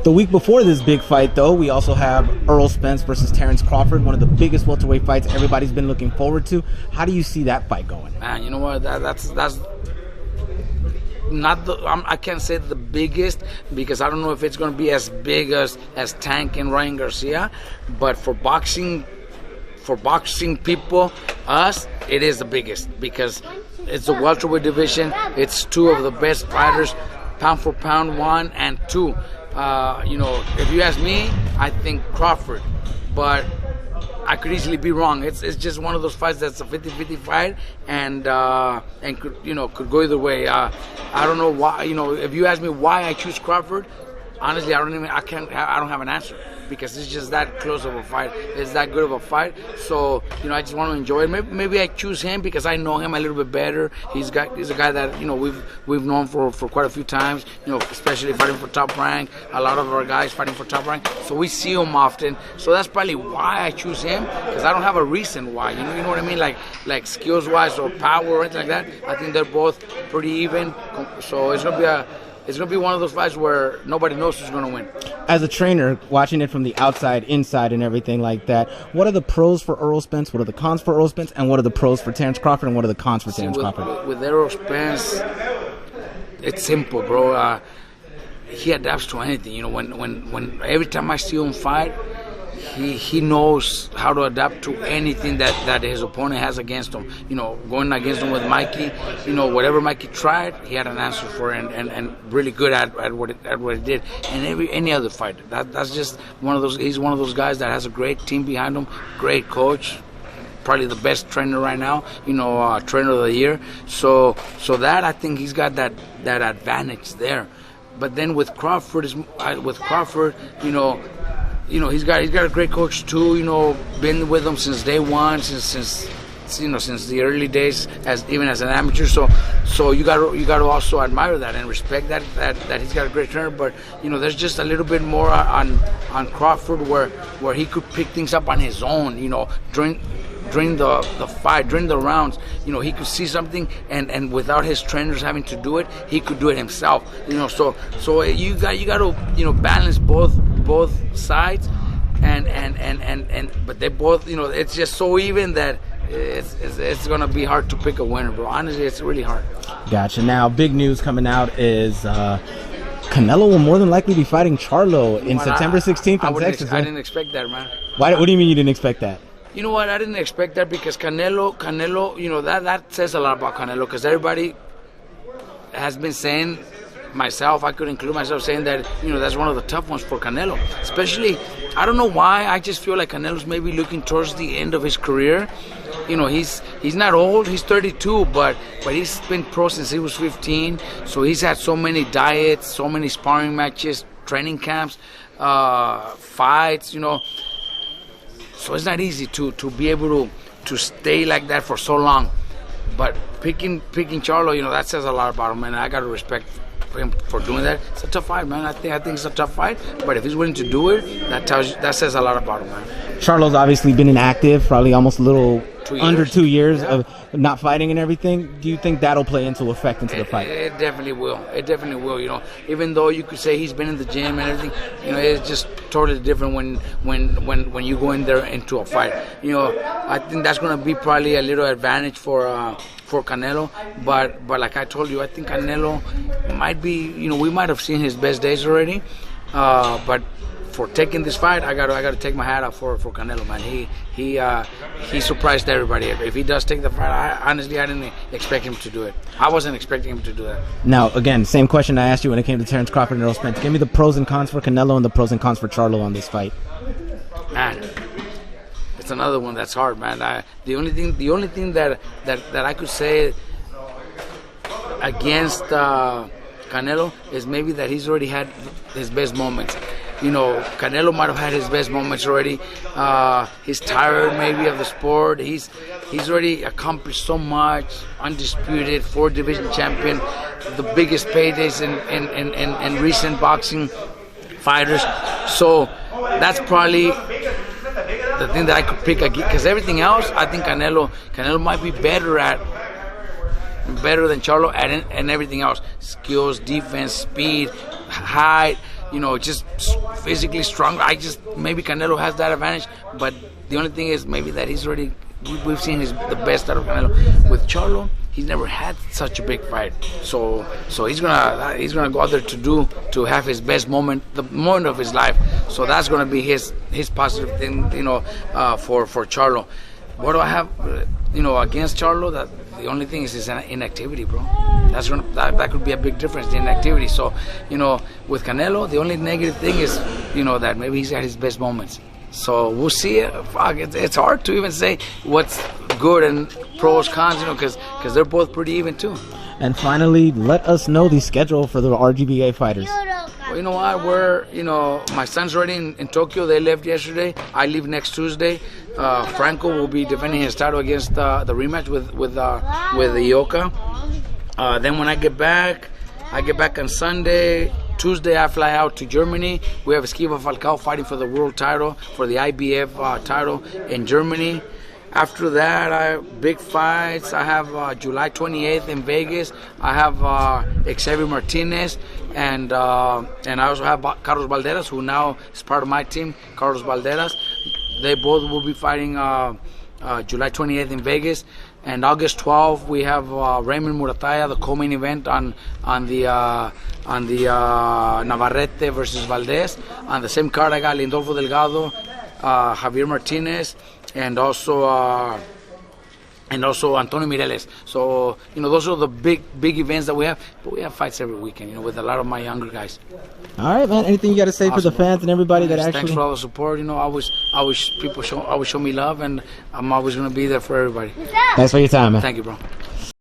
The week before this big fight, though, we also have Errol Spence versus Terrence Crawford, one of the biggest welterweight fights everybody's been looking forward to. How do you see that fight going? Man, you know what? That's not the. I can't say the biggest because I don't know if it's going to be as big as Tank and Ryan Garcia, but for boxing people, us, it is the biggest because it's the welterweight division. It's two of the best fighters, pound for pound, 1 and 2. If you ask me, I think Crawford, but I could easily be wrong. It's just one of those fights that's a 50-50 fight, and could go either way. I don't know why. If you ask me why I choose Crawford, honestly, I don't have an answer because it's just that close of a fight. It's that good of a fight. So I just want to enjoy it. Maybe I choose him because I know him a little bit better. He's a guy that we've known for quite a few times. Especially fighting for Top Rank. A lot of our guys fighting for Top Rank. So we see him often. So that's probably why I choose him because I don't have a reason why. You know what I mean? Like skills wise or power or anything like that. I think they're both pretty even. So it's gonna be one of those fights where nobody knows who's going to win. As a trainer, watching it from the outside, inside, and everything like that, what are the pros for Errol Spence? What are the cons for Errol Spence? And what are the pros for Terrence Crawford? And what are the cons for Terrence Crawford? With Errol Spence, it's simple, bro. He adapts to anything. When every time I see him fight, he knows how to adapt to anything that his opponent has against him. Going against him with Mikey, whatever Mikey tried, he had an answer for it and really good at what he did. And any other fighter, that's just one of those. He's one of those guys that has a great team behind him, great coach, probably the best trainer right now. Trainer of the year. So that I think he's got that advantage there. But then with Crawford, he's got a great coach too. Been with him since day one, since the early days, as an amateur. So you got to also admire that and respect that he's got a great trainer. But there's just a little bit more on Crawford where he could pick things up on his own. During the fight, during the rounds, he could see something and without his trainers having to do it, he could do it himself. So you got to balance both sides, and but they both, it's just so even that it's gonna be hard to pick a winner, bro. Honestly, it's really hard. Gotcha. Now, big news coming out is Canelo will more than likely be fighting Charlo in September 16th in Texas. I didn't expect that, man. Why? What do you mean you didn't expect that? You know what? I didn't expect that because Canelo, that says a lot about Canelo because everybody has been saying, myself, I could include myself, saying that, that's one of the tough ones for Canelo. Especially, I don't know why, I just feel like Canelo's maybe looking towards the end of his career. He's not old, he's 32, but he's been pro since he was 15. So he's had so many diets, so many sparring matches, training camps, fights, So it's not easy to be able to stay like that for so long. But picking Charlo, that says a lot about him, and I got to respect him for doing that. It's a tough fight, man. I think it's a tough fight. But if he's willing to do it, that says a lot about him, man. Charlo's obviously been inactive, probably almost a little under 2 years yeah. of not fighting and everything. Do you think that'll play into the fight? It definitely will. It definitely will. Even though you could say he's been in the gym and everything, it's just totally different when you go in there into a fight. I think that's going to be probably a little advantage for Canelo. But like I told you, I think Canelo might be. We might have seen his best days already. But for taking this fight, I got to take my hat off for Canelo, man. He surprised everybody. If he does take the fight, honestly, I didn't expect him to do it. I wasn't expecting him to do that. Now, again, same question I asked you when it came to Terrence Crawford and Errol Spence. Give me the pros and cons for Canelo and the pros and cons for Charlo on this fight. Man, it's another one that's hard, man. The only thing that I could say against Canelo is maybe that he's already had his best moments. Canelo might have had his best moments already. He's tired maybe of the sport. He's already accomplished so much. Undisputed 4-division champion, the biggest paydays in recent boxing fighters. So that's probably the thing that I could pick again. Because everything else, I think Canelo might be better than Charlo and everything else. Skills, defense, speed, height. just physically stronger. Maybe Canelo has that advantage, but the only thing is maybe that we've seen the best out of Canelo. With Charlo, he's never had such a big fight, so he's gonna go out there to have his best moment, the moment of his life. So that's gonna be his positive thing, for Charlo. What do I have, against Charlo? That the only thing is his inactivity, bro. That could be a big difference, the inactivity. So, with Canelo, the only negative thing is, that maybe he's at his best moments. So we'll see. It's hard to even say what's good and pros, cons, because they're both pretty even too. And finally, let us know the schedule for the RGBA fighters. Well, you know what? My son's already in Tokyo. They left yesterday. I leave next Tuesday. Franco will be defending his title against the rematch with Ioka. Then when I get back on Sunday. Tuesday, I fly out to Germany. We have Esquiva Falcao fighting for the world title, for the IBF title in Germany. After that, I have big fights. I have July 28th in Vegas. I have Xavier Martinez, and I also have Carlos Balderas, who now is part of my team. Carlos Balderas. They both will be fighting July 28th in Vegas. And August 12th, we have Raymond Murataya, the co-main event on the Navarrete versus Valdez. On the same card, I got Lindolfo Delgado, Javier Martinez, and also Antonio Mireles. So, those are the big events that we have. But we have fights every weekend, with a lot of my younger guys. All right, man. Anything you got to say for the fans and everybody that actually... Thanks for all the support. I wish people always show me love, and I'm always going to be there for everybody. Thanks for your time, man. Thank you, bro.